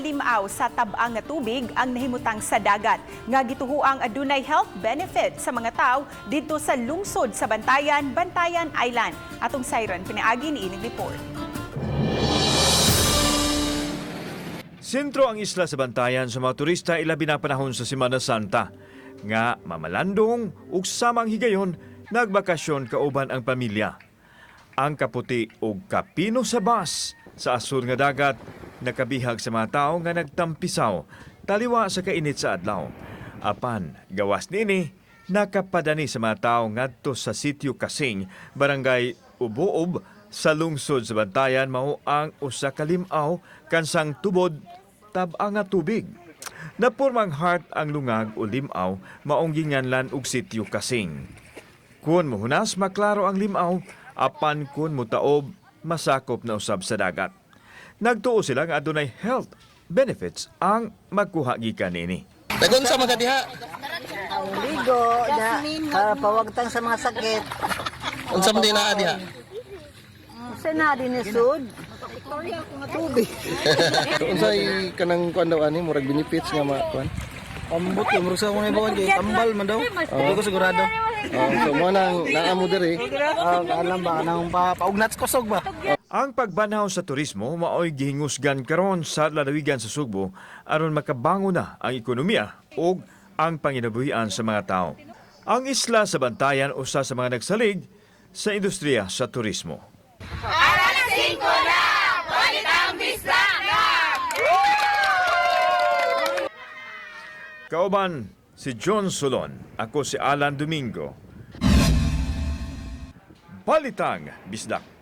kalimaw sa tab-ang nga tubig ang nahimutang sa dagat nga gituhuang adunay health benefit sa mga tao dito sa lungsod sa Bantayan Island. Atong Siren pinaagi ni ining report. Sentro ang isla sa Bantayan sa mga turista ilabi na panahon sa Semana Santa. Nga mamalandong ug samang higayon nagbakasyon kauban ang pamilya. Ang kaputi ug kapino sa bus sa asur nga dagat nakabihag sa mga tao nga nagtampisaw taliwa sa kainit sa adlaw. Apan gawas nini nakapadani sa mga tao ngadto sa sitio Kasing, barangay Uboob sa lungsod sa Bantayan mao ang usa ka limaw kansang tubod tab-ang nga tubig. Napurmang heart ang lungag o limaw maong ginganlan og sitio Kasing. Kun mohunas maklaro ang limaw, apan kun mutaob masakop na usab sa dagat. Nagtuo sila nga adunay health benefits ang magkuha gikan nini. Dagon sa mga diha. Ligo na para pawagtang sa mga sakit. Unsa man din naa diha? Sa na din sud. Tubig. Unsay kanang kuan daw ani murag benefits nga kuan? Ambot yung murag sa akong ibawan kay tambal man daw. Hindi ko sigurado. So mo nang naa mo diri. Alam ba kanang paugnat kusog ba? Ang pagbanaw sa turismo maoy gihingusgan karon sa lalawigan sa Sugbo aron makabango na ang ekonomiya ug ang panginabuhian sa mga tao. Ang isla sa Bantayan usa sa mga nagsalig sa industriya sa turismo. Kauban si John Solon, ako si Alan Domingo. Balitang Bisdak.